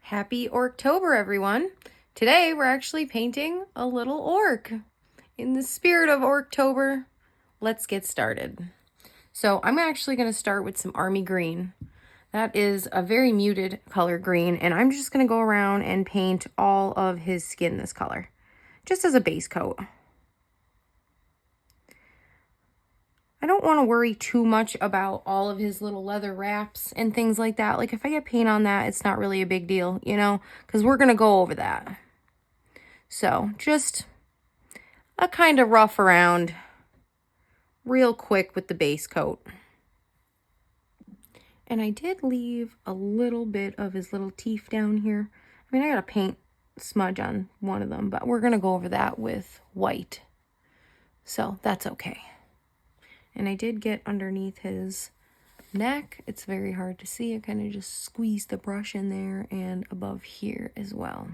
Happy Orktober, everyone. Today we're actually painting a little orc. In the spirit of Orktober, let's get started. So I'm actually going to start with some army green. That is a very muted color green, and I'm just going to go around and paint all of his skin this color, just as a base coat. I don't want to worry too much about all of his little leather wraps and things like that. Like if I get paint on that, it's not really a big deal, you know, because we're going to go over that. So just a kind of rough around real quick with the base coat. And I did leave a little bit of his little teeth down here. I mean, I got a paint smudge on one of them, but we're going to go over that with white. So that's okay. And I did get underneath his neck. It's very hard to see. I kind of just squeezed the brush in there and above here as well.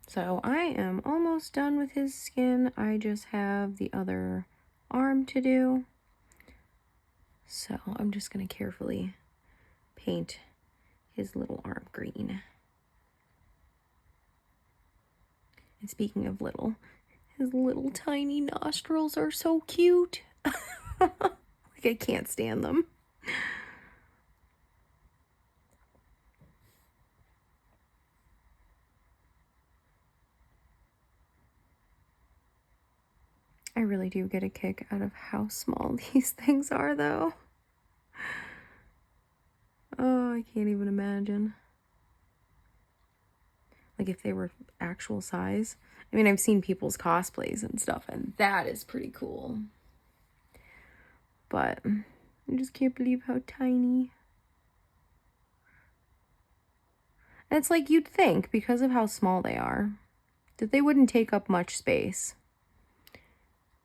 So I am almost done with his skin. I just have the other arm to do. So I'm just going to carefully paint his little arm green. And speaking of little, his little tiny nostrils are so cute. Like I can't stand them. I really do get a kick out of how small these things are, though. Oh, I can't even imagine. Like if they were actual size. I mean, I've seen people's cosplays and stuff, and that is pretty cool. But I just can't believe how tiny. And it's like you'd think, because of how small they are, that they wouldn't take up much space.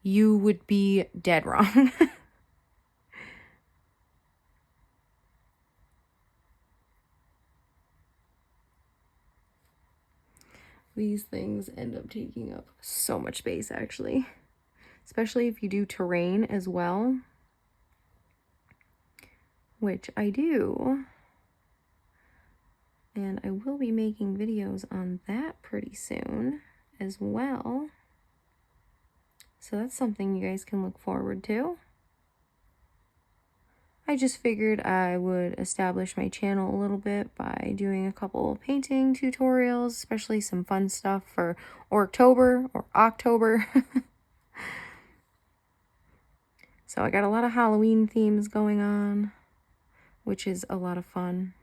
You would be dead wrong. These things end up taking up so much space, actually. Especially if you do terrain as well. Which I do. And I will be making videos on that pretty soon as well. So that's something you guys can look forward to. I just figured I would establish my channel a little bit by doing a couple painting tutorials, especially some fun stuff for Orktober or October. So I got a lot of Halloween themes going on, which is a lot of fun.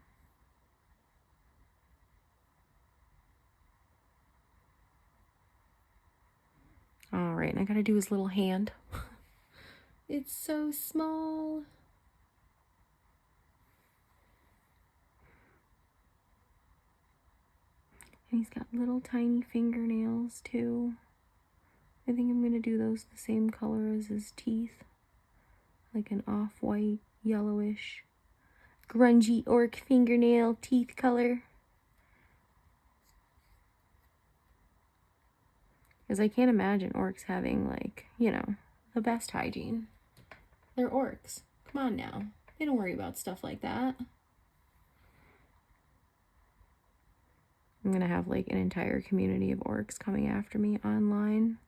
All right, and I gotta do his little hand. It's so small. And he's got little tiny fingernails too. I think I'm gonna do those the same color as his teeth. Like an off-white, yellowish, grungy orc fingernail teeth color. Because I can't imagine orcs having, like, you know, the best hygiene. They're orcs. Come on now. They don't worry about stuff like that. I'm gonna have like an entire community of orcs coming after me online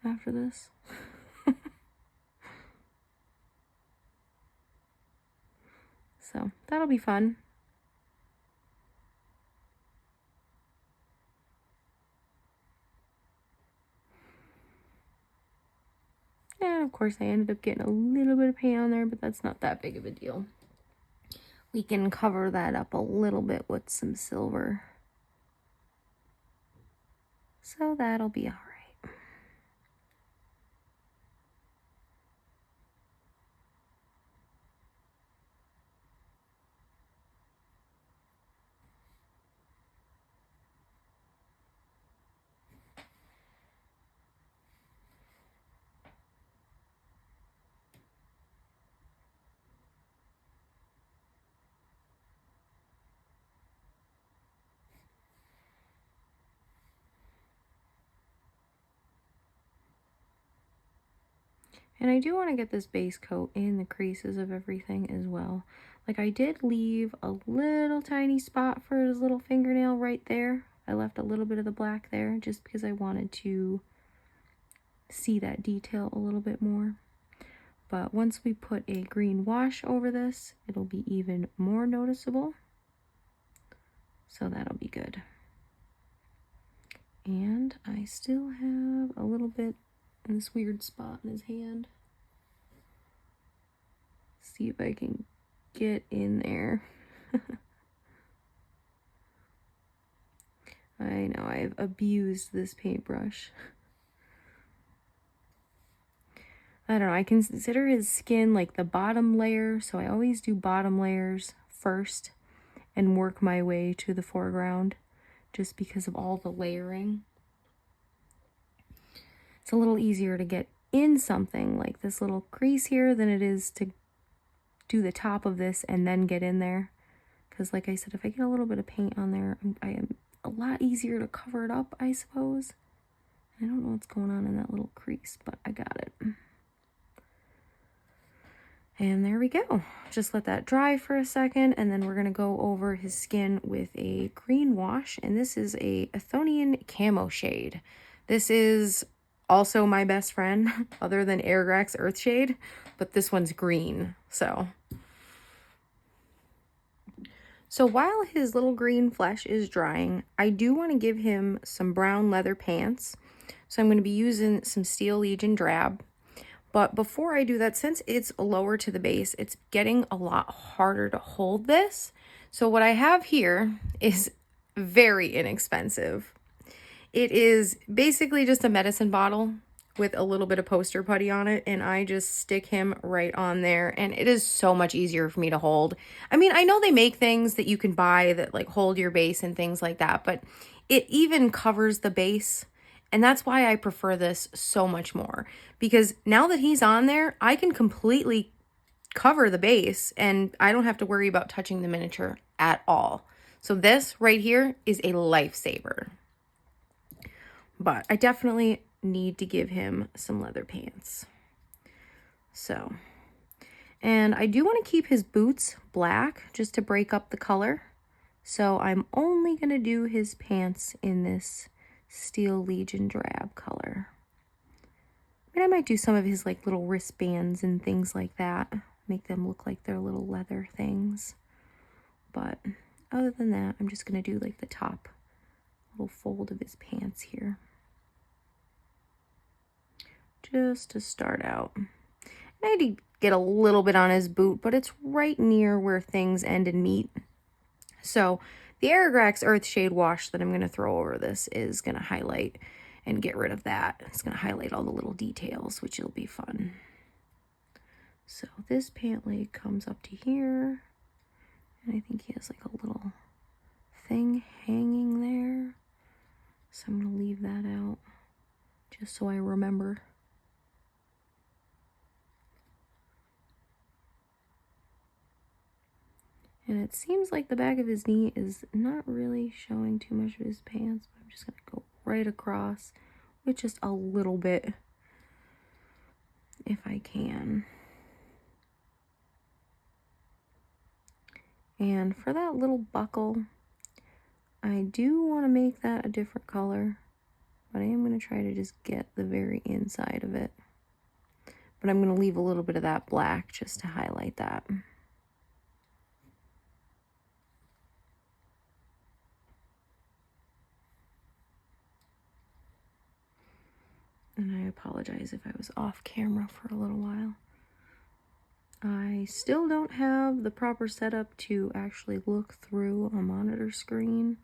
after this. So that'll be fun. And of course I ended up getting a little bit of paint on there, but that's not that big of a deal. We can cover that up a little bit with some silver. So that'll be all right. And I do want to get this base coat in the creases of everything as well. Like I did leave a little tiny spot for his little fingernail right there. I left a little bit of the black there just because I wanted to see that detail a little bit more. But once we put a green wash over this, it'll be even more noticeable. So that'll be good. And I still have a little bit in this weird spot in his hand. See if I can get in there. I know I've abused this paintbrush. I don't know, I consider his skin like the bottom layer, so I always do bottom layers first and work my way to the foreground just because of all the layering. It's a little easier to get in something like this little crease here than it is to do the top of this and then get in there. Because like I said, if I get a little bit of paint on there, I am a lot easier to cover it up, I suppose. I don't know what's going on in that little crease, but I got it. And there we go. Just let that dry for a second, and then we're gonna go over his skin with a green wash, and this is a Athonian camo shade. This is also my best friend, other than Airgrax Earthshade, but this one's green, so. So while his little green flesh is drying, I do want to give him some brown leather pants. So I'm going to be using some Steel Legion Drab. But before I do that, since it's lower to the base, it's getting a lot harder to hold this. So what I have here is very inexpensive. It is basically just a medicine bottle with a little bit of poster putty on it, and I just stick him right on there, and it is so much easier for me to hold. I mean, I know they make things that you can buy that like hold your base and things like that, but it even covers the base, and that's why I prefer this so much more, because now that he's on there, I can completely cover the base and I don't have to worry about touching the miniature at all. So this right here is a lifesaver. But I definitely need to give him some leather pants. So, and I do want to keep his boots black just to break up the color. So I'm only going to do his pants in this Steel Legion Drab color. I mean, I might do some of his like little wristbands and things like that. Make them look like they're little leather things. But other than that, I'm just going to do like the top little fold of his pants here. Just to start out. And I did get a little bit on his boot, but it's right near where things end and meet. So the Airgrax Earthshade wash that I'm going to throw over this is going to highlight and get rid of that. It's going to highlight all the little details, which will be fun. So this pant leg comes up to here, and I think he has like a little thing hanging there. So I'm going to leave that out just so I remember. And it seems like the back of his knee is not really showing too much of his pants, but I'm just going to go right across with just a little bit if I can. And for that little buckle, I do want to make that a different color, but I am going to try to just get the very inside of it. But I'm going to leave a little bit of that black just to highlight that. And I apologize if I was off camera for a little while. I still don't have the proper setup to actually look through a monitor screen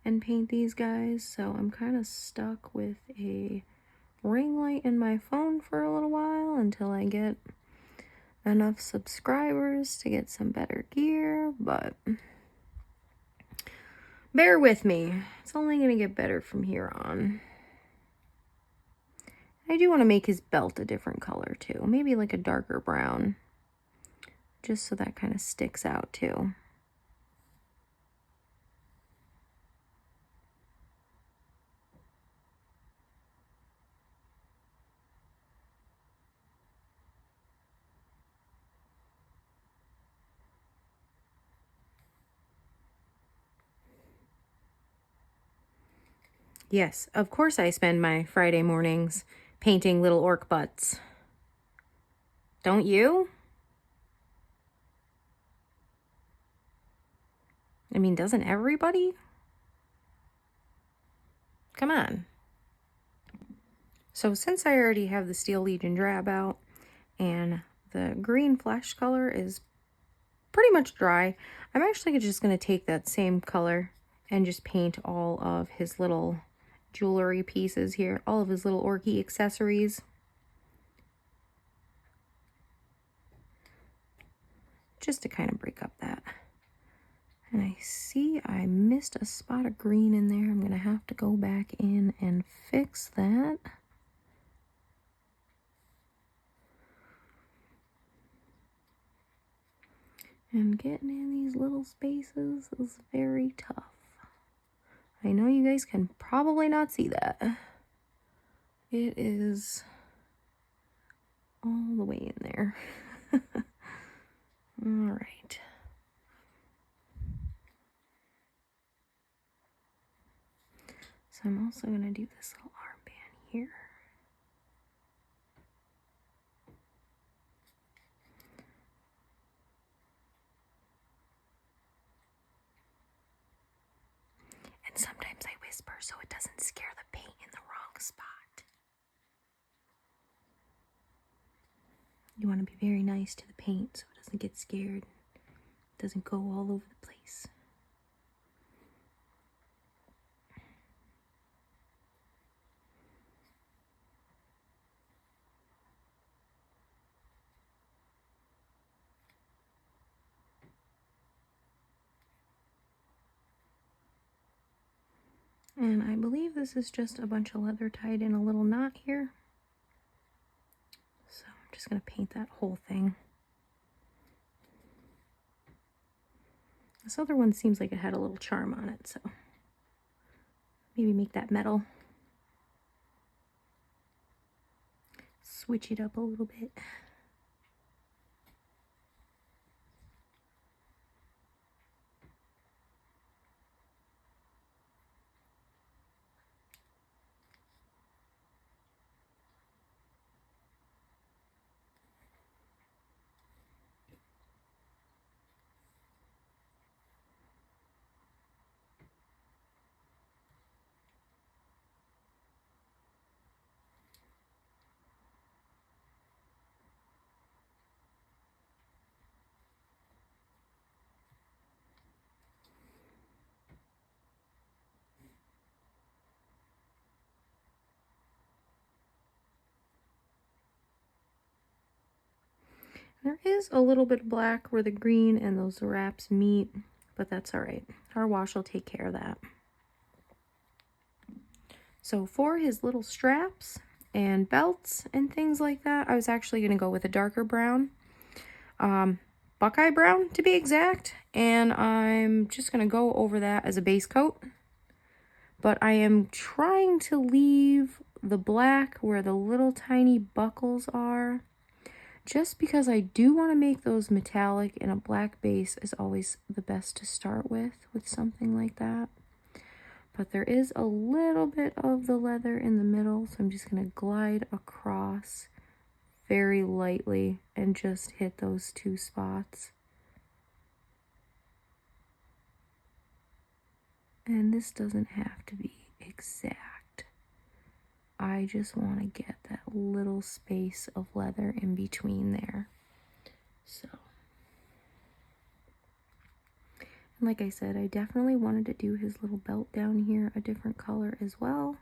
and paint these guys, so I'm kind of stuck with a ring light in my phone for a little while until I get enough subscribers to get some better gear, but bear with me. It's only going to get better from here on. I do want to make his belt a different color too, maybe like a darker brown, just so that kind of sticks out too. Yes, of course I spend my Friday mornings painting little orc butts. Don't you? I mean, doesn't everybody? Come on. So since I already have the Steel Legion drab out and the green flesh color is pretty much dry, I'm actually just going to take that same color and just paint all of his little jewelry pieces here, all of his little orky accessories. Just to kind of break up that. And I see I missed a spot of green in there. I'm going to have to go back in and fix that. And getting in these little spaces is very tough. I know you guys can probably not see that. It is all the way in there. All right. So I'm also going to do this little armband here. And sometimes I whisper so it doesn't scare the paint in the wrong spot. You want to be very nice to the paint so it doesn't get scared. It doesn't go all over the place. And I believe this is just a bunch of leather tied in a little knot here. So I'm just going to paint that whole thing. This other one seems like it had a little charm on it, so maybe make that metal. Switch it up a little bit. There is a little bit of black where the green and those wraps meet, but that's all right. Our wash will take care of that. So for his little straps and belts and things like that, I was actually going to go with a darker brown, Buckeye brown to be exact, and I'm just going to go over that as a base coat. But I am trying to leave the black where the little tiny buckles are, just because I do want to make those metallic, and a black base is always the best to start with something like that. But there is a little bit of the leather in the middle, so I'm just going to glide across very lightly and just hit those two spots. And this doesn't have to be exact. I just want to get that little space of leather in between there. So, and like I said, I definitely wanted to do his little belt down here a different color as well,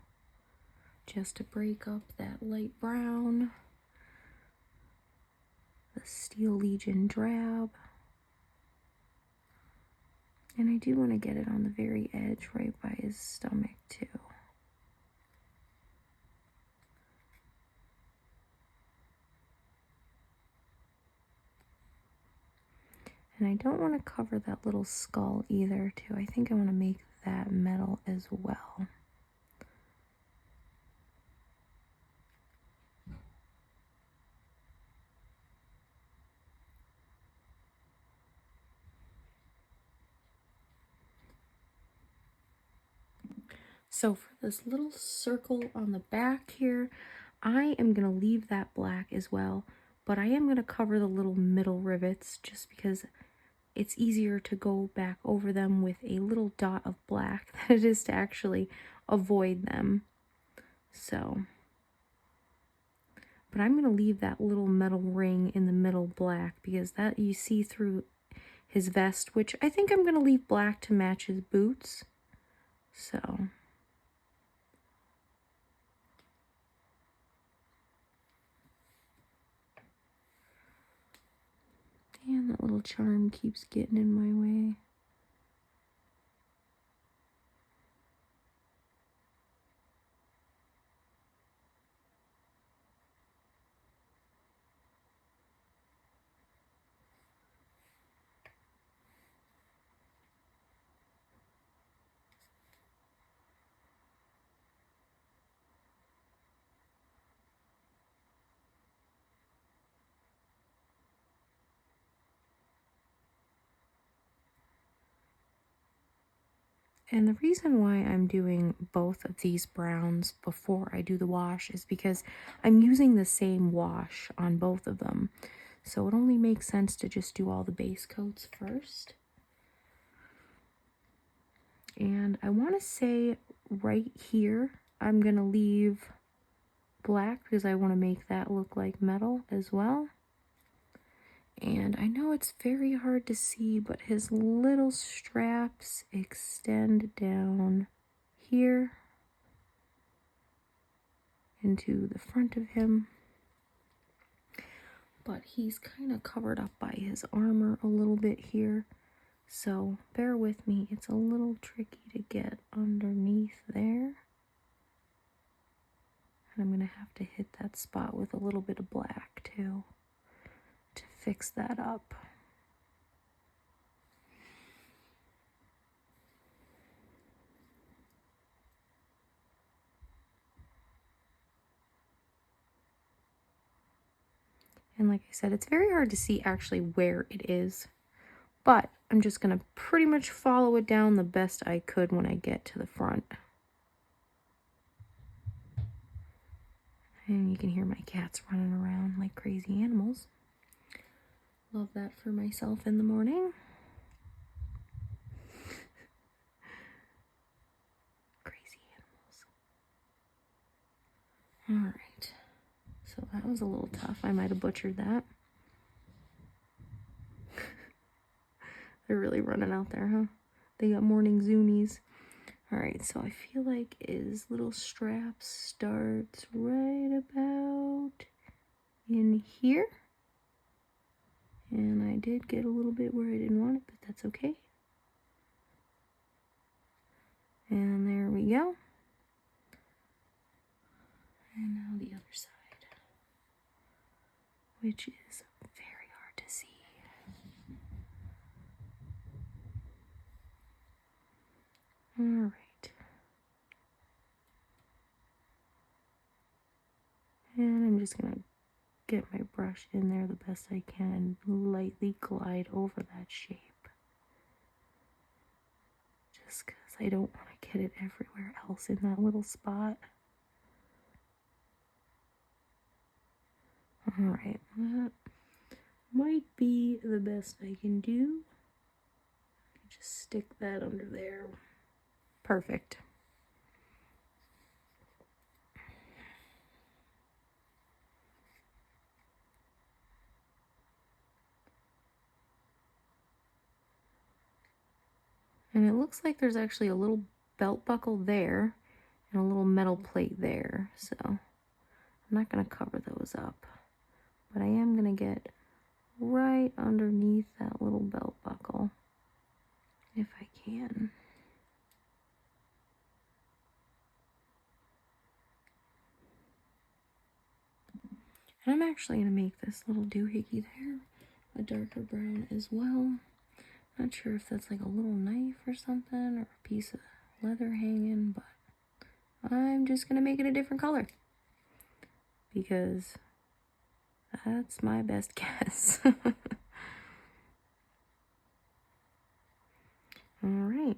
just to break up that light brown. The Steel Legion drab. And I do want to get it on the very edge right by his stomach too. And I don't want to cover that little skull either too. I think I want to make that metal as well. So for this little circle on the back here, I am going to leave that black as well, but I am going to cover the little middle rivets just because it's easier to go back over them with a little dot of black than it is to actually avoid them. So, but I'm going to leave that little metal ring in the middle black because that you see through his vest, which I think I'm going to leave black to match his boots. So, damn, that little charm keeps getting in my way. And the reason why I'm doing both of these browns before I do the wash is because I'm using the same wash on both of them. So it only makes sense to just do all the base coats first. And I want to say right here, I'm going to leave black because I want to make that look like metal as well. And I know it's very hard to see, but his little straps extend down here into the front of him. But he's kind of covered up by his armor a little bit here. So bear with me, it's a little tricky to get underneath there. And I'm going to have to hit that spot with a little bit of black too to fix that up. And like I said, it's very hard to see actually where it is, but I'm just going to pretty much follow it down the best I could when I get to the front. And you can hear my cats running around like crazy animals. Love that for myself in the morning. Crazy animals. All right. So that was a little tough. I might have butchered that. They're really running out there, huh? They got morning zoomies. All right, so I feel like his little strap starts right about in here. And I did get a little bit where I didn't want it, but that's okay. And there we go. And now the other side, which is very hard to see. All right. And I'm just going to get my brush in there the best I can and lightly glide over that shape. Just because I don't want to get it everywhere else in that little spot. All right, that might be the best I can do. Just stick that under there. Perfect. And it looks like there's actually a little belt buckle there and a little metal plate there. So I'm not going to cover those up, but I am going to get right underneath that little belt buckle if I can. And I'm actually going to make this little doohickey there a darker brown as well. Not sure if that's like a little knife or something or a piece of leather hanging, but I'm just going to make it a different color because that's my best guess. All right.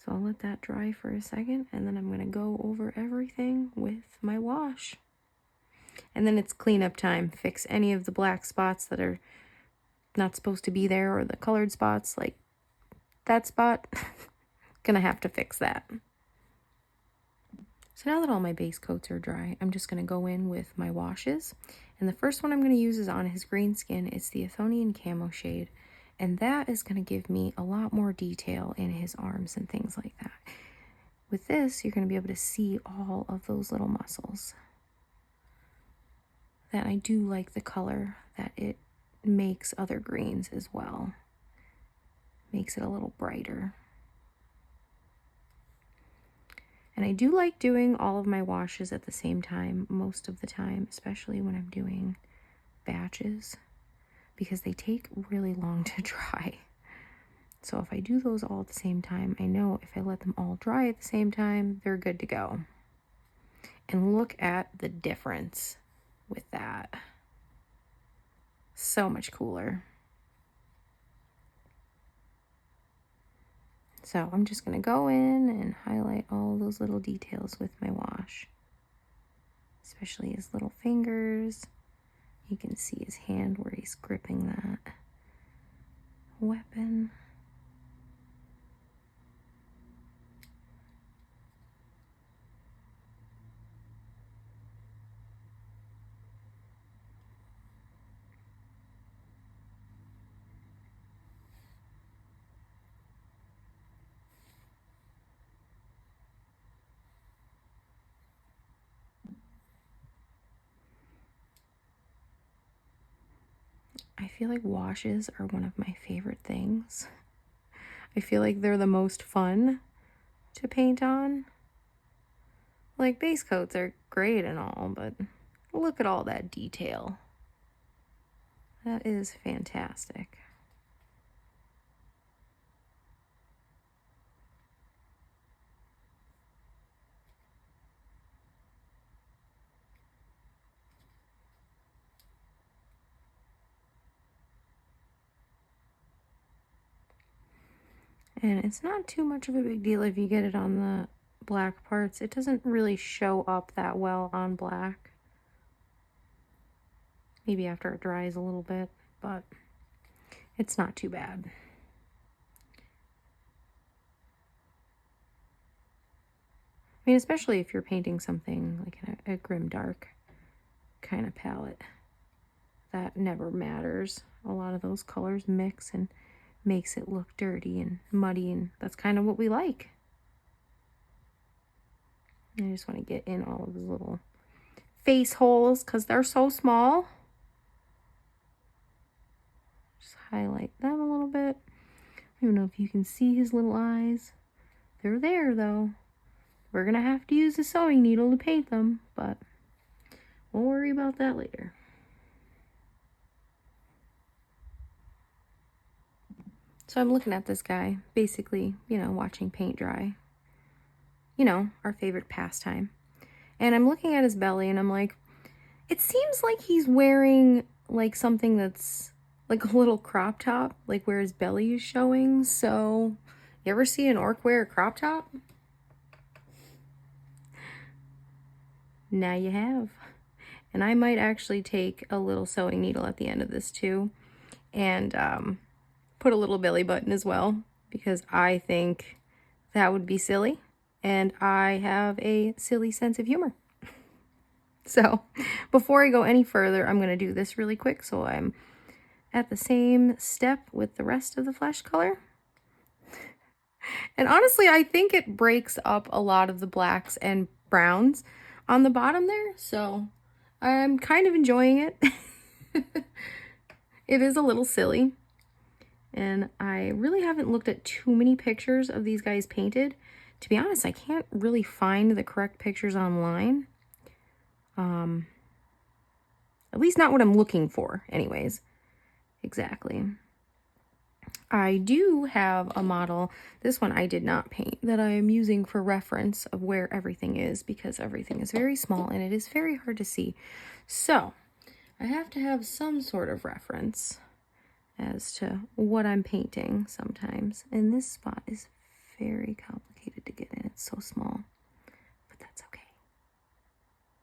So I'll let that dry for a second, and then I'm going to go over everything with my wash. And then it's cleanup time. Fix any of the black spots that are not supposed to be there, or the colored spots, like that spot. Gonna have to fix that. So now that all my base coats are dry, I'm just going to go in with my washes. And the first one I'm going to use is on his green skin. It's the Athonian Camo shade. And that is going to give me a lot more detail in his arms and things like that. With this, you're going to be able to see all of those little muscles. That I do like the color that it makes other greens as well. Makes it a little brighter. And I do like doing all of my washes at the same time most of the time, especially when I'm doing batches, because they take really long to dry. So if I do those all at the same time, I know if I let them all dry at the same time, they're good to go. And look at the difference with that. So much cooler. So I'm just going to go in and highlight all those little details with my wash. Especially his little fingers. You can see his hand where he's gripping that weapon. I feel like washes are one of my favorite things. I feel like they're the most fun to paint on. Like, base coats are great and all, but look at all that detail. That is fantastic. And it's not too much of a big deal if you get it on the black parts. It doesn't really show up that well on black. Maybe after it dries a little bit, but it's not too bad. I mean, especially if you're painting something like a grim dark kind of palette. That never matters. A lot of those colors mix and makes it look dirty and muddy, and that's kind of what we like. I just want to get in all of his little face holes because they're so small. Just highlight them a little bit. I don't know if you can see his little eyes. They're there though. We're gonna have to use a sewing needle to paint them, but we'll worry about that later. So I'm looking at this guy, basically, watching paint dry. Our favorite pastime. And I'm looking at his belly and I'm like, it seems like he's wearing like something that's like a little crop top, like where his belly is showing. So, you ever see an orc wear a crop top? Now you have. And I might actually take a little sewing needle at the end of this too, and put a little belly button as well, because I think that would be silly, and I have a silly sense of humor. So before I go any further, I'm going to do this really quick so I'm at the same step with the rest of the flesh color. And honestly, I think it breaks up a lot of the blacks and browns on the bottom there, so I'm kind of enjoying it. It is a little silly. And I really haven't looked at too many pictures of these guys painted. To be honest, I can't really find the correct pictures online. At least not what I'm looking for, anyways. Exactly. I do have a model, this one I did not paint, that I am using for reference of where everything is, because everything is very small and it is very hard to see. So, I have to have some sort of reference as to what I'm painting sometimes. And this spot is very complicated. it's so small, but that's okay.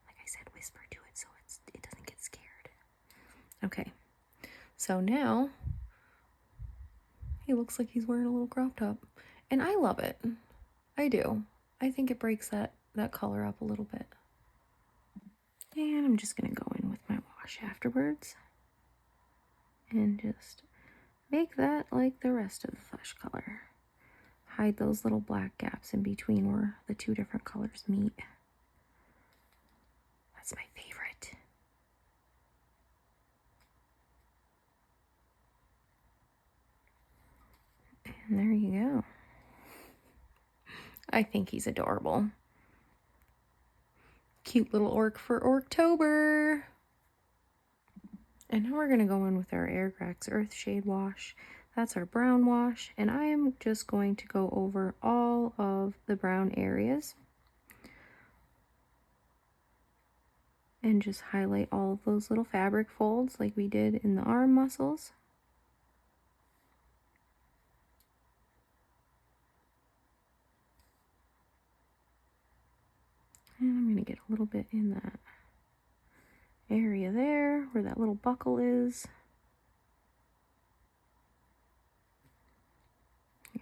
Like I said, whisper to it so it doesn't get scared. Okay, so now he looks like he's wearing a little crop top, and I love it. I do. I think it breaks that color up a little bit. And I'm just gonna go in with my wash afterwards and just make that like the rest of the flesh color. Hide those little black gaps in between where the two different colors meet. That's my favorite. And there you go. I think he's adorable. Cute little orc for Orktober. And now we're going to go in with our Airgrax Earthshade wash. That's our brown wash. And I am just going to go over all of the brown areas. And just highlight all of those little fabric folds like we did in the arm muscles. And I'm going to get a little bit in that area there where that little buckle is.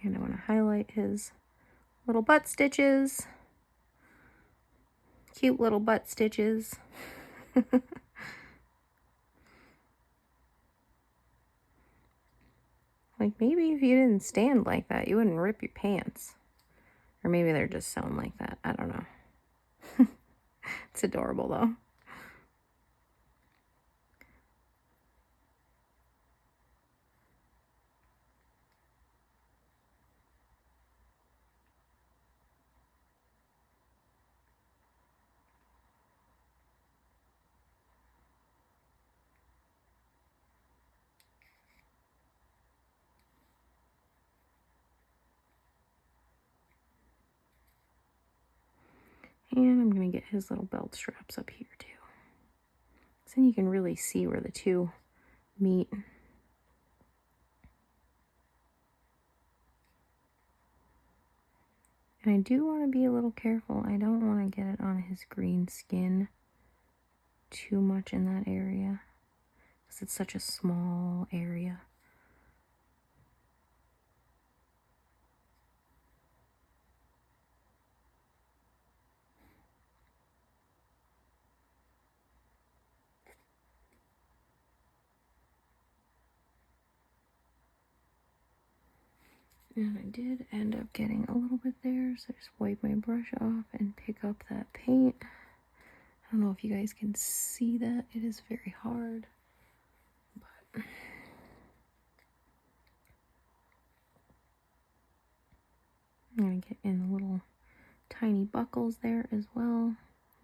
And I want to highlight his little butt stitches. Cute little butt stitches. Like maybe if you didn't stand like that, you wouldn't rip your pants. Or maybe they're just sewn like that. I don't know. It's adorable though. And I'm going to get his little belt straps up here too. So then you can really see where the two meet. And I do want to be a little careful. I don't want to get it on his green skin too much in that area, because it's such a small area. And I did end up getting a little bit there, so I just wipe my brush off and pick up that paint. I don't know if you guys can see that. It is very hard. But I'm going to get in the little tiny buckles there as well,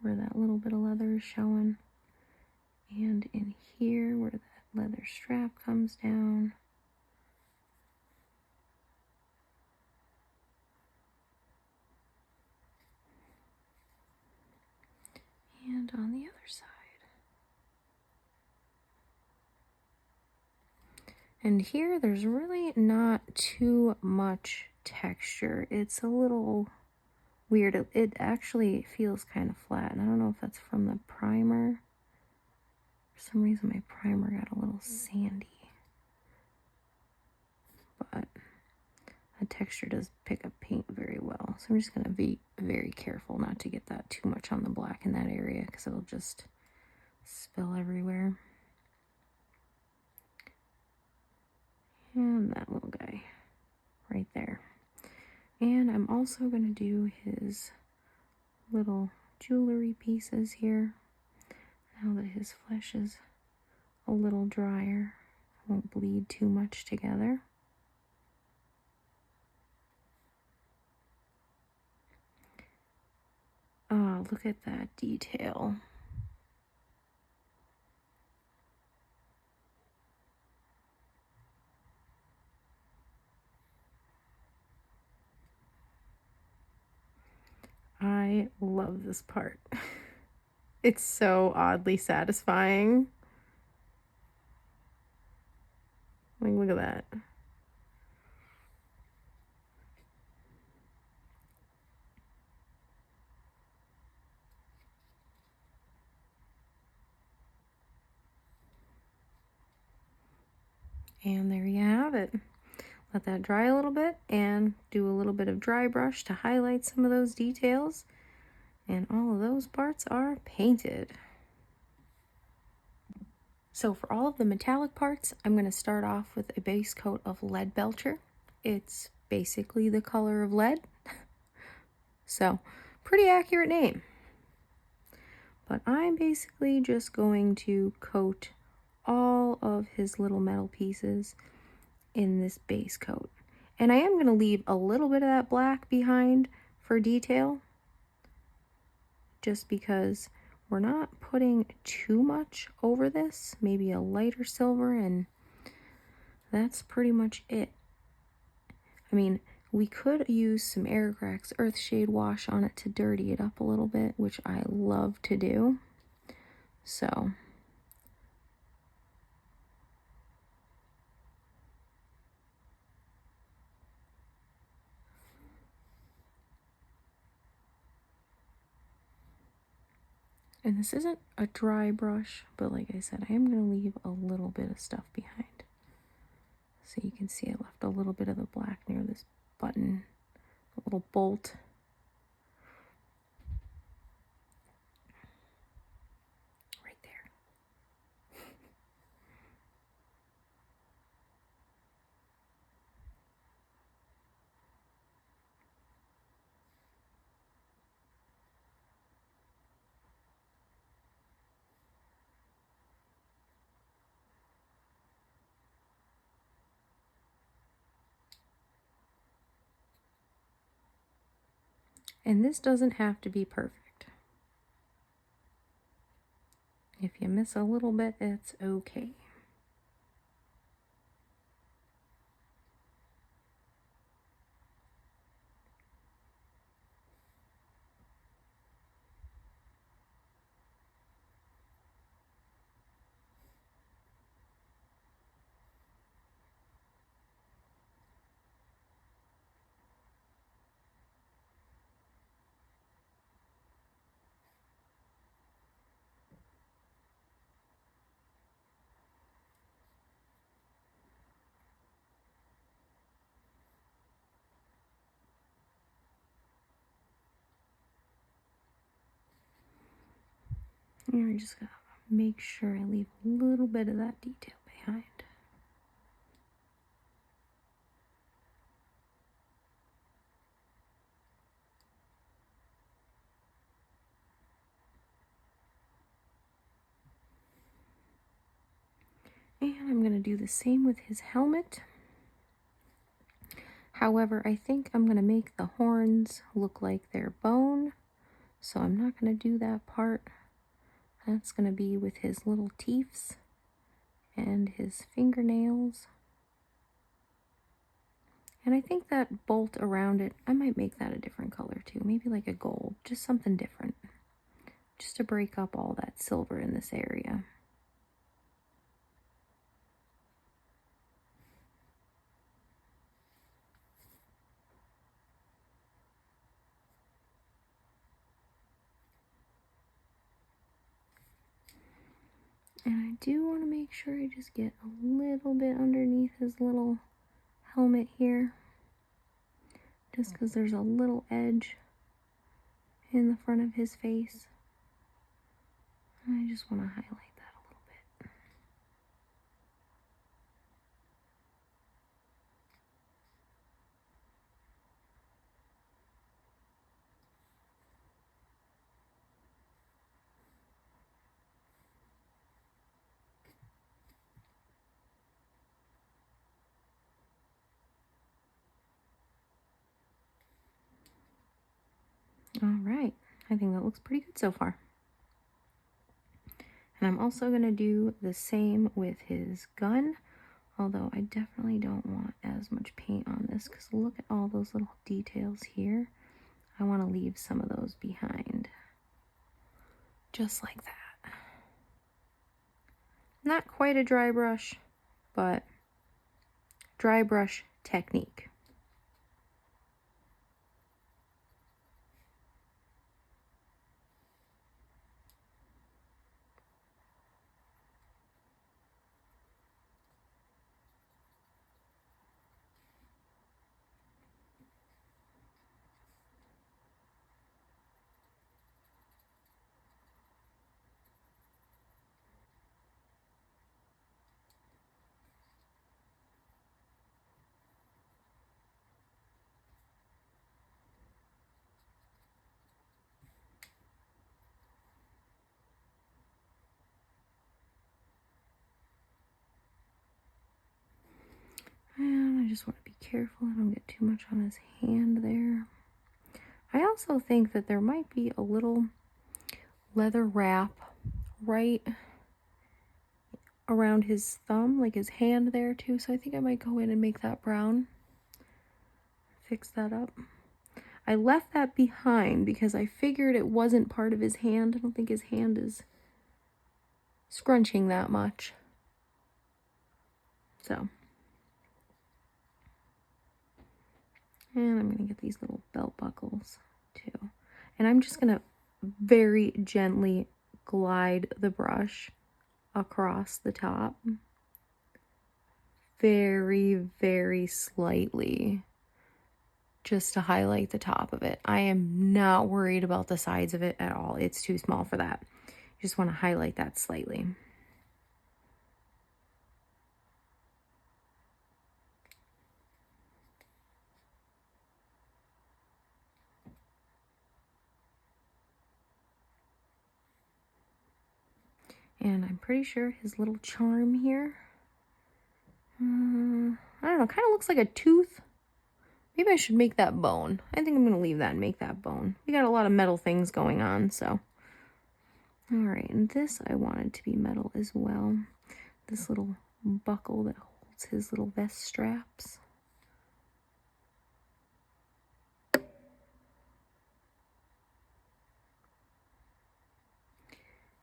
where that little bit of leather is showing. And in here where that leather strap comes down. And on the other side. And here there's really not too much texture. It's a little weird. It actually feels kind of flat. And I don't know if that's from the primer. For some reason my primer got a little sandy. But the texture does pick up paint very well. So I'm just going to be very careful not to get that too much on the black in that area, because it'll just spill everywhere. And that little guy right there. And I'm also going to do his little jewelry pieces here. Now that his flesh is a little drier, it won't bleed too much together. Oh, look at that detail. I love this part. It's so oddly satisfying. Like, look at that. And there you have it. Let that dry a little bit and do a little bit of dry brush to highlight some of those details. And all of those parts are painted. So for all of the metallic parts, I'm going to start off with a base coat of lead belcher. It's basically the color of lead. So pretty accurate name. But I'm basically just going to coat all of his little metal pieces in this base coat. And I am going to leave a little bit of that black behind for detail, just because we're not putting too much over this, maybe a lighter silver, and that's pretty much it. I mean, we could use some Airgrax Earthshade wash on it to dirty it up a little bit, which I love to do. So and this isn't a dry brush, but like I said, I am going to leave a little bit of stuff behind. So you can see I left a little bit of the black near this button, a little bolt. Right there. And this doesn't have to be perfect. If you miss a little bit, it's okay. Here, I just gotta make sure I leave a little bit of that detail behind. And I'm going to do the same with his helmet. However, I think I'm going to make the horns look like they're bone. So I'm not going to do that part. That's going to be with his little teeths and his fingernails. And I think that bolt around it, I might make that a different color too. Maybe like a gold, just something different. Just to break up all that silver in this area. And I do want to make sure I just get a little bit underneath his little helmet here. Just because there's a little edge in the front of his face. I just want to highlight that a little bit. All right, I think that looks pretty good so far. And I'm also going to do the same with his gun, although I definitely don't want as much paint on this because look at all those little details here. I want to leave some of those behind, just like that. Not quite a dry brush, but dry brush technique. just want to be careful I don't get too much on his hand there. I also think that there might be a little leather wrap right around his thumb, like his hand there too. So I think I might go in and make that brown. Fix that up. I left that behind because I figured it wasn't part of his hand. I don't think his hand is scrunching that much. So. And I'm going to get these little belt buckles too. And I'm just going to very gently glide the brush across the top. Very, very slightly. Just to highlight the top of it. I am not worried about the sides of it at all. It's too small for that. Just want to highlight that slightly. And I'm pretty sure his little charm here, I don't know, kind of looks like a tooth. Maybe I should make that bone. I think I'm going to leave that and make that bone. We got a lot of metal things going on, so. All right, and this I wanted to be metal as well. This little buckle that holds his little vest straps.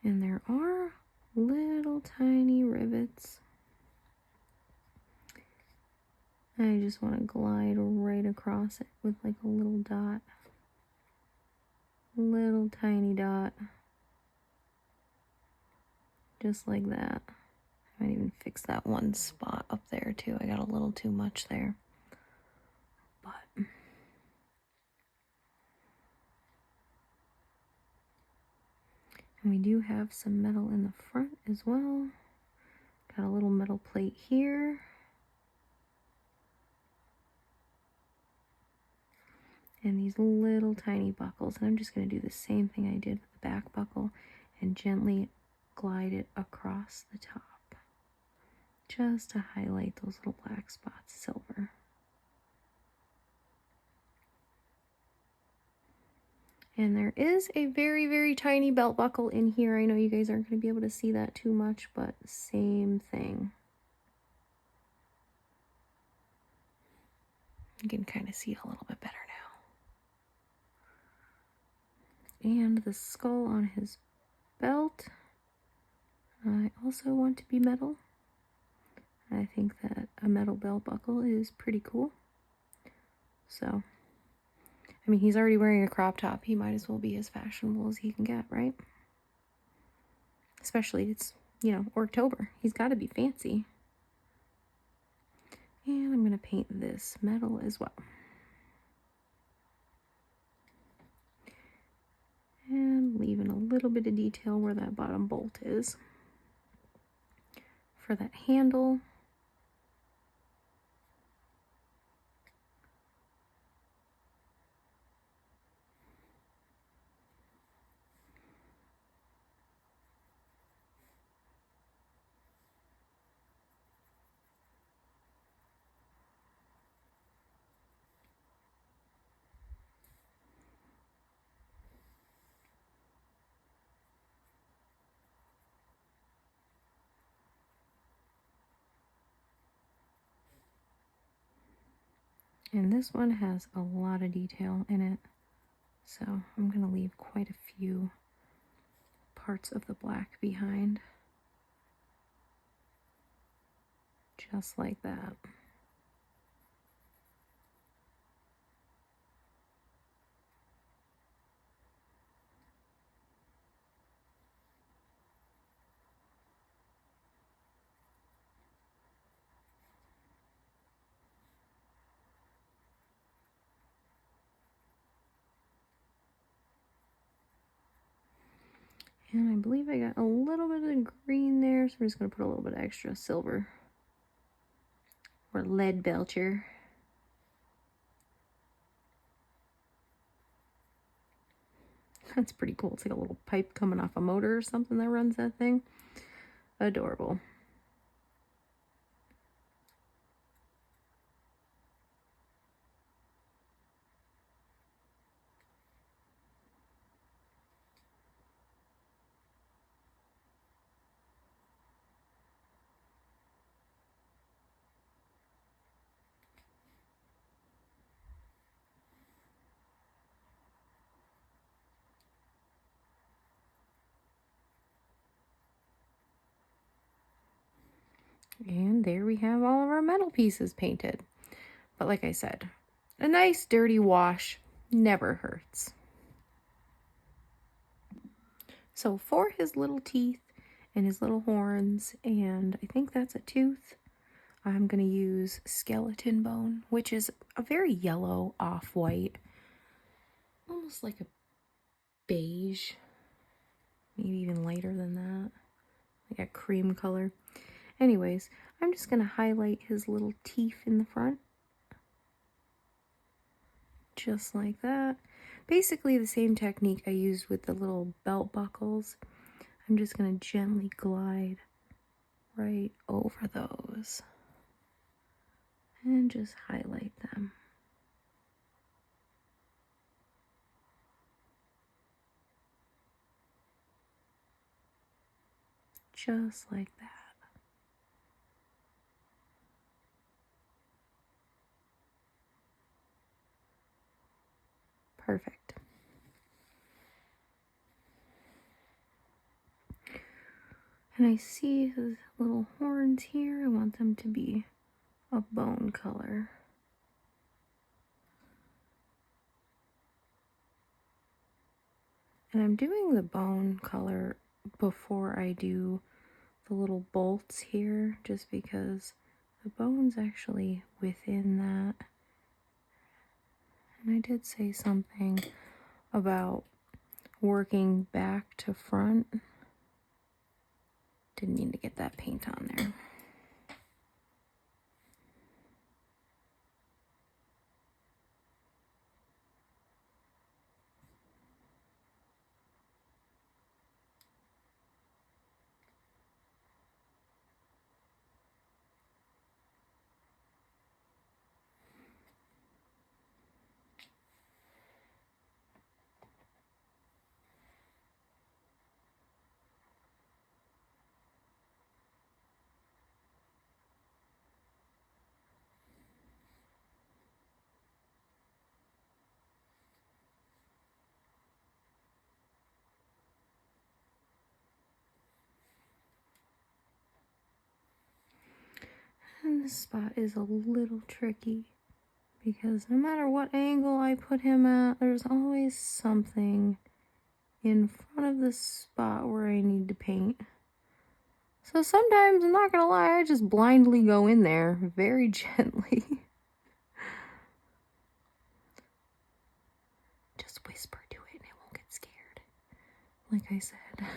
And there are little tiny rivets. I just want to glide right across it with like a little dot. Little tiny dot. Just like that. I might even fix that one spot up there too. I got a little too much there. But and we do have some metal in the front as well. Got a little metal plate here. And these little tiny buckles. And I'm just going to do the same thing I did with the back buckle and gently glide it across the top. Just to highlight those little black spots silver. And there is a very, very tiny belt buckle in here. I know you guys aren't going to be able to see that too much, but same thing. You can kind of see it a little bit better now. And the skull on his belt, I also want to be metal. I think that a metal belt buckle is pretty cool. So, I mean, he's already wearing a crop top. He might as well be as fashionable as he can get, right? Especially, it's, you know, Orktober. He's got to be fancy. And I'm going to paint this metal as well. And leaving a little bit of detail where that bottom bolt is. For that handle. And this one has a lot of detail in it, so I'm going to leave quite a few parts of the black behind. Just like that. And I believe I got a little bit of green there, so I'm just going to put a little bit of extra silver. Or lead belcher. That's pretty cool. It's like a little pipe coming off a motor or something that runs that thing. Adorable. And there we have all of our metal pieces painted. But like I said, a nice dirty wash never hurts. So for his little teeth and his little horns, and I think that's a tooth, I'm going to use skeleton bone, which is a very yellow off-white, almost like a beige, maybe even lighter than that, like a cream color. Anyways, I'm just going to highlight his little teeth in the front, just like that. Basically the same technique I used with the little belt buckles. I'm just going to gently glide right over those and just highlight them. Just like that. Perfect. And I see his little horns here. I want them to be a bone color. And I'm doing the bone color before I do the little bolts here, just because the bone's actually within that. And I did say something about working back to front. Didn't mean to get that paint on there. And this spot is a little tricky because no matter what angle I put him at, there's always something in front of the spot where I need to paint. So sometimes, I'm not gonna lie, I just blindly go in there very gently. Just whisper to it and it won't get scared. Like I said.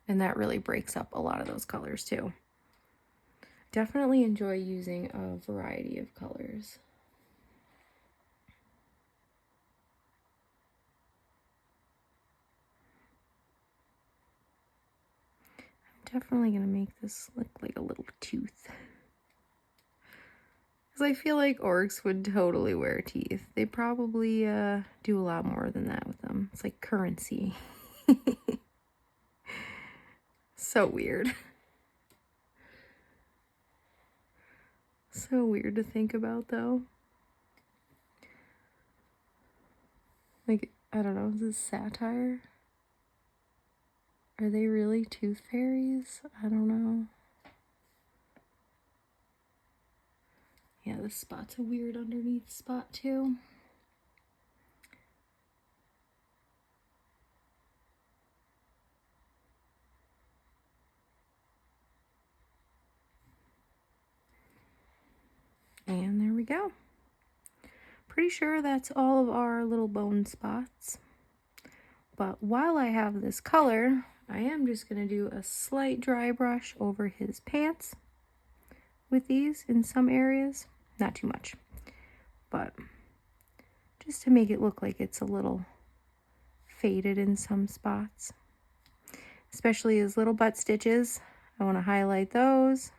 And that really breaks up a lot of those colors too. Definitely enjoy using a variety of colors. I'm definitely gonna make this look like a little tooth. Because I feel like orcs would totally wear teeth. They probably do a lot more than that with them. It's like currency. So weird. So weird to think about, though. Like, I don't know, is this satire? Are they really tooth fairies? I don't know. Yeah, this spot's a weird underneath spot, too. And there we go. Pretty sure that's all of our little bone spots. But while I have this color, I am just going to do a slight dry brush over his pants with these in some areas. Not too much, but just to make it look like it's a little faded in some spots. Especially his little butt stitches. I want to highlight those.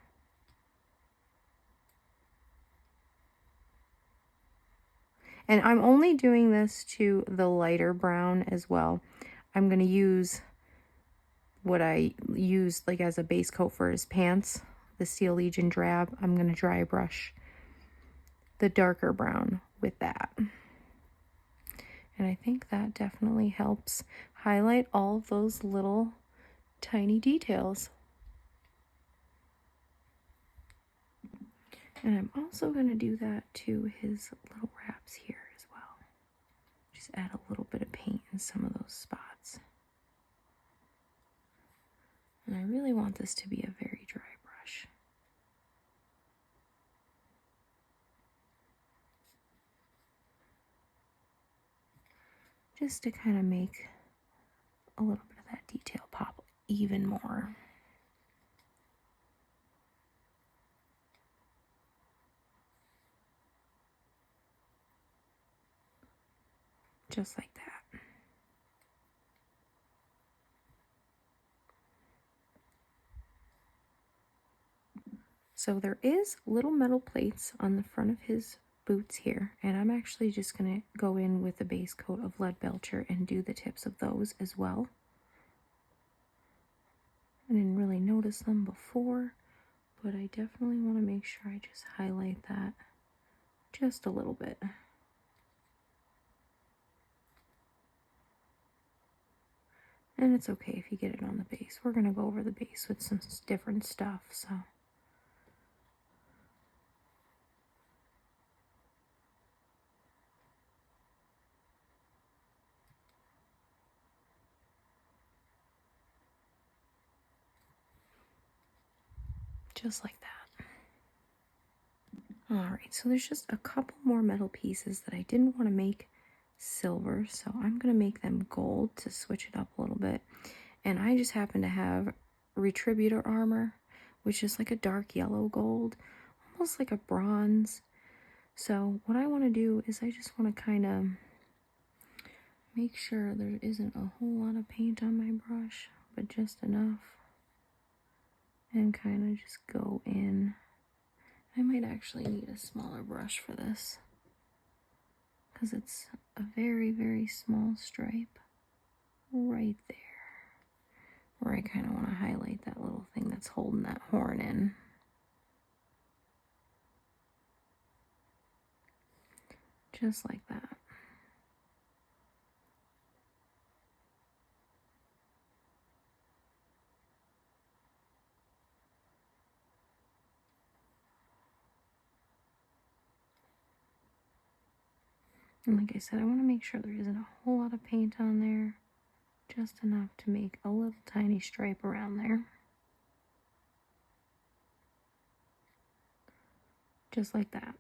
And I'm only doing this to the lighter brown as well. I'm going to use what I used like as a base coat for his pants, the Steel Legion drab. I'm going to dry brush the darker brown with that. And I think that definitely helps highlight all of those little tiny details. And I'm also going to do that to his little wraps here as well. Just add a little bit of paint in some of those spots. And I really want this to be a very dry brush. Just to kind of make a little bit of that detail pop even more. Just like that. So there is little metal plates on the front of his boots here, and I'm actually just going to go in with a base coat of lead belcher and do the tips of those as well. I didn't really notice them before, but I definitely want to make sure I just highlight that just a little bit. And it's okay if you get it on the base. We're going to go over the base with some different stuff, so. Just like that. Alright, so there's just a couple more metal pieces that I didn't want to make silver, so I'm going to make them gold to switch it up a little bit. And I just happen to have Retributor armor, which is like a dark yellow gold, almost like a bronze. So what I want to do is I just want to kind of make sure there isn't a whole lot of paint on my brush, but just enough. And kind of just go in. I might actually need a smaller brush for this, because it's a very, very small stripe right there, where I kind of want to highlight that little thing that's holding that horn in. Just like that. And like I said, I want to make sure there isn't a whole lot of paint on there. Just enough to make a little tiny stripe around there. Just like that.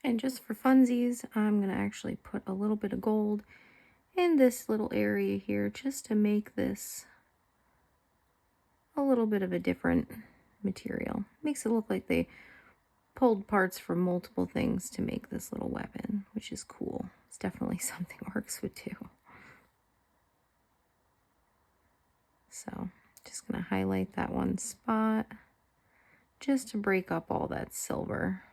And just for funsies, I'm going to actually put a little bit of gold in this little area here just to make this a little bit of a different material. Makes it look like they pulled parts from multiple things to make this little weapon, which is cool. It's definitely something Orcs would do. So just going to highlight that one spot just to break up all that silver.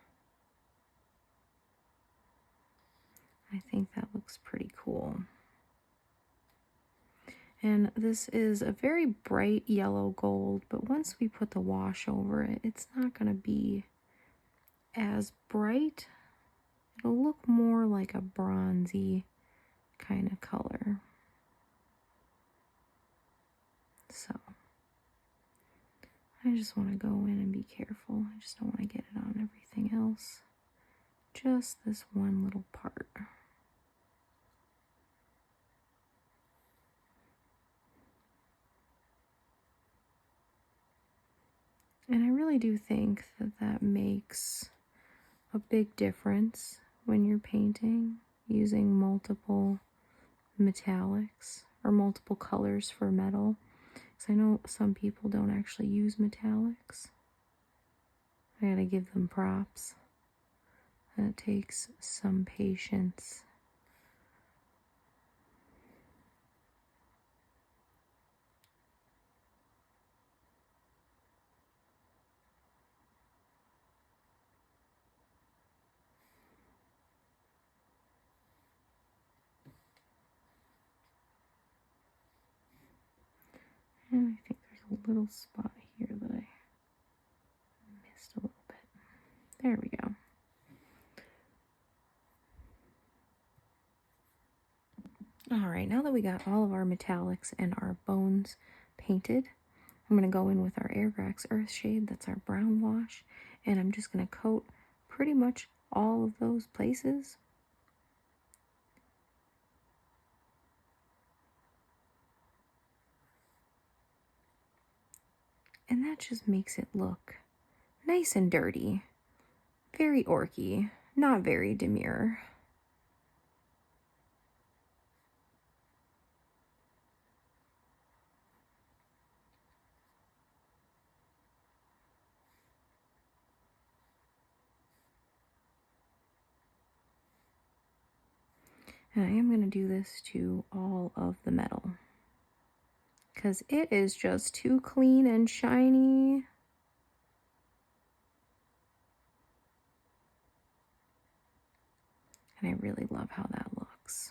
I think that looks pretty cool. And this is a very bright yellow gold, but once we put the wash over it, it's not going to be as bright. It'll look more like a bronzy kind of color. So I just want to go in and be careful. I just don't want to get it on everything else. Just this one little part. And I really do think that that makes a big difference when you're painting using multiple metallics or multiple colors for metal. Because I know some people don't actually use metallics. I gotta give them props. That takes some patience. And I think there's a little spot here that I There we go. All right, now that we got all of our metallics and our bones painted, I'm going to go in with our Airgrax Earth Shade. That's our brown wash. And I'm just going to coat pretty much all of those places. And that just makes it look nice and dirty. Very orky, not very demure. And I am going to do this to all of the metal, because it is just too clean and shiny. And I really love how that looks.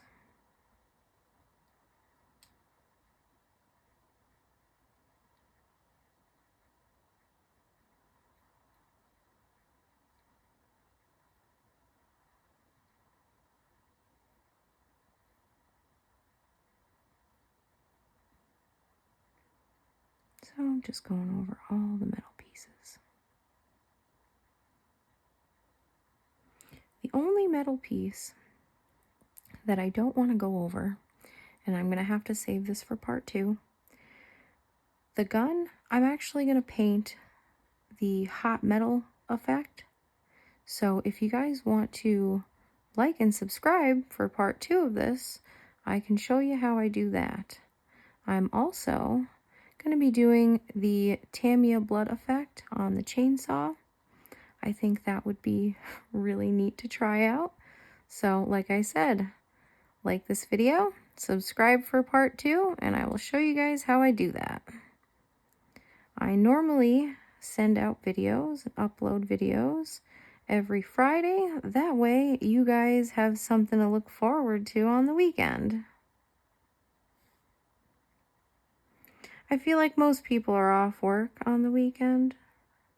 So I'm just going over all the metal pieces. The only metal piece that I don't want to go over, and I'm going to have to save this for part 2, the gun, I'm actually going to paint the hot metal effect. So if you guys want to like and subscribe for part 2 of this, I can show you how I do that. I'm also going to be doing the Tamiya blood effect on the chainsaw. I think that would be really neat to try out. So like I said, like this video, subscribe for part 2, and I will show you guys how I do that. I normally send out videos, upload videos every Friday. That way you guys have something to look forward to on the weekend. I feel like most people are off work on the weekend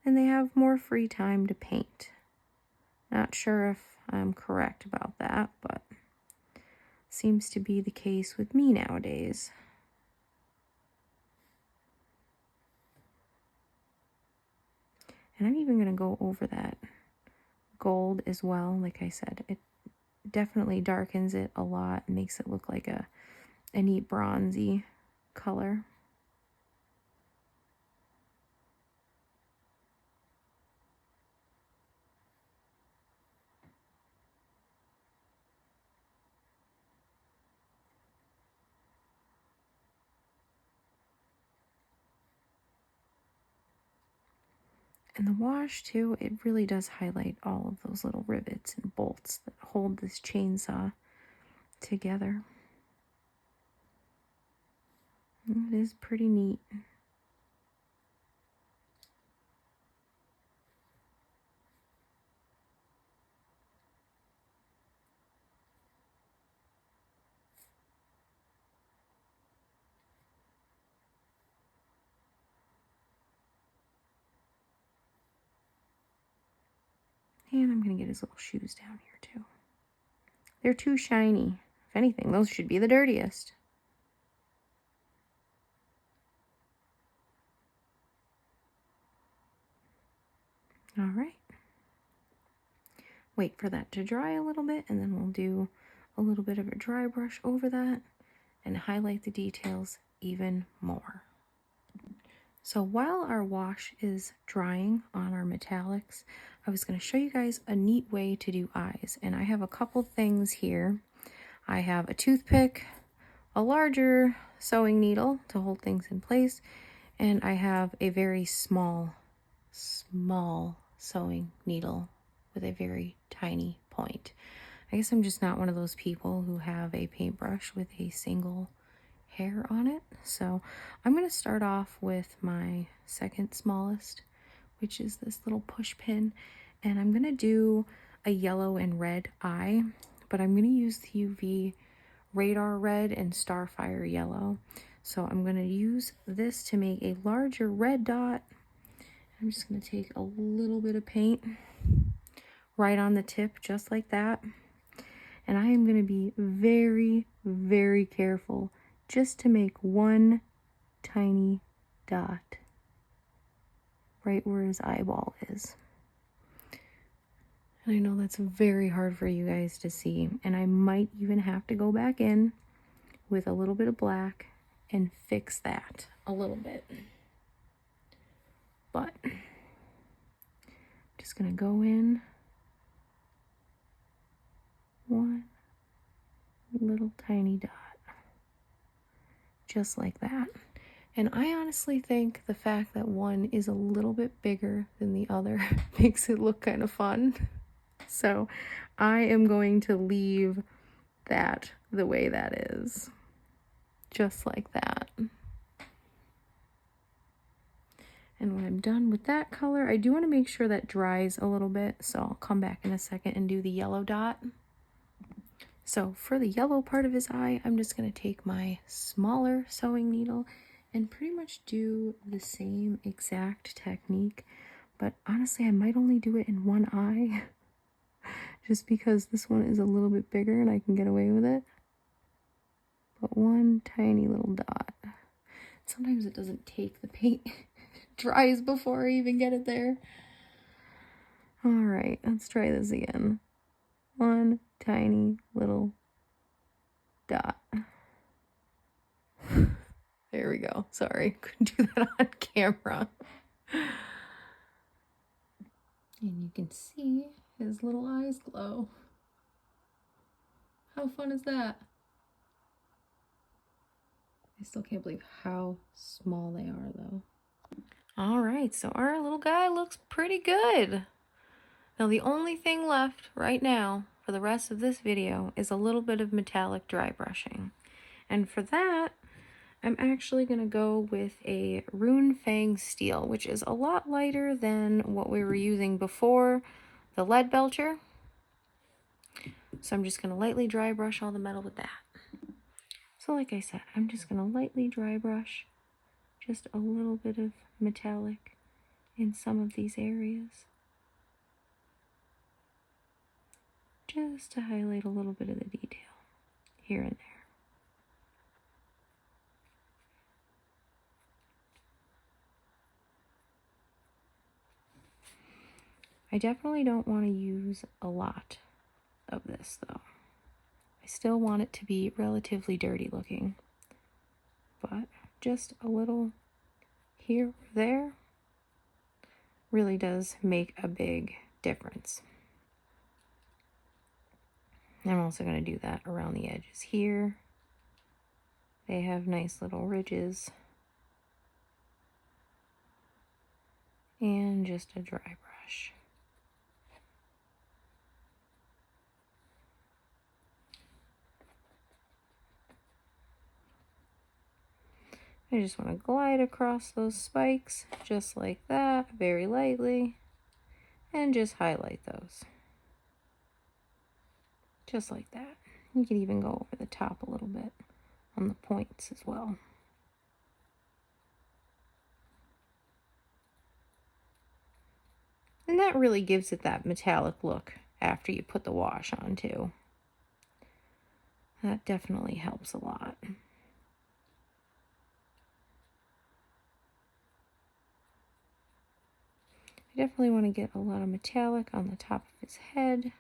and they have more free time to paint. Not sure if I'm correct about that, but seems to be the case with me nowadays. And I'm even going to go over that gold as well. Like I said, it definitely darkens it a lot, makes it look like a neat bronzy color. And the wash too, it really does highlight all of those little rivets and bolts that hold this chainsaw together. It is pretty neat. And I'm going to get his little shoes down here too. They're too shiny. If anything, those should be the dirtiest. All right. Wait for that to dry a little bit, and then we'll do a little bit of a dry brush over that and highlight the details even more. So while our wash is drying on our metallics, I was going to show you guys a neat way to do eyes. And I have a couple things here. I have a toothpick, a larger sewing needle to hold things in place, and I have a very small sewing needle with a very tiny point. I guess I'm just not one of those people who have a paintbrush with a single hair on it. So I'm going to start off with my second smallest, which is this little push pin, and I'm going to do a yellow and red eye, but I'm going to use the UV radar red and starfire yellow. So I'm going to use this to make a larger red dot. I'm just going to take a little bit of paint right on the tip, just like that. And I am going to be very, very careful just to make one tiny dot right where his eyeball is. And I know that's very hard for you guys to see. And I might even have to go back in with a little bit of black and fix that a little bit. But I'm just going to go in one little tiny dot. Just like that. And I honestly think the fact that one is a little bit bigger than the other makes it look kind of fun. So I am going to leave that the way that is. Just like that. And when I'm done with that color, I do want to make sure that dries a little bit. So I'll come back in a second and do the yellow dot. So for the yellow part of his eye, I'm just going to take my smaller sewing needle and pretty much do the same exact technique. But honestly, I might only do it in one eye just because this one is a little bit bigger and I can get away with it. But one tiny little dot. Sometimes it doesn't take the paint. It dries before I even get it there. All right, let's try this again. One tiny little dot. There we go. Sorry, couldn't do that on camera. And you can see his little eyes glow. How fun is that? I still can't believe how small they are though. All right, so our little guy looks pretty good. Now the only thing left right now for the rest of this video is a little bit of metallic dry brushing. And for that, I'm actually going to go with a Rune Fang steel, which is a lot lighter than what we were using before, the lead belcher. So I'm just going to lightly dry brush all the metal with that. So like I said, I'm just going to lightly dry brush just a little bit of metallic in some of these areas. Just to highlight a little bit of the detail here and there. I definitely don't want to use a lot of this though. I still want it to be relatively dirty looking, but just a little here or there really does make a big difference. I'm also going to do that around the edges here. They have nice little ridges. And just a dry brush. I just want to glide across those spikes just like that, very lightly, and just highlight those. Just like that. You can even go over the top a little bit on the points as well. And that really gives it that metallic look after you put the wash on too. That definitely helps a lot. I definitely want to get a lot of metallic on the top of his head.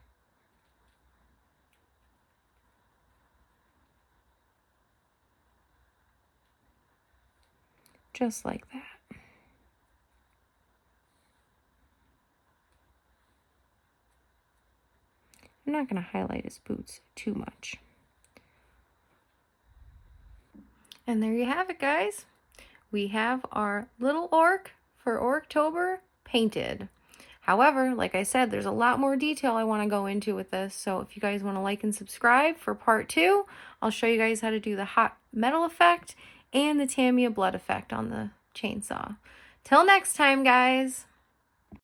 Just like that. I'm not going to highlight his boots too much. And there you have it, guys. We have our little orc for Orktober painted. However, like I said, there's a lot more detail I want to go into with this. So if you guys want to like and subscribe for part 2, I'll show you guys how to do the hot metal effect and the Tamiya blood effect on the chainsaw. Till next time, guys.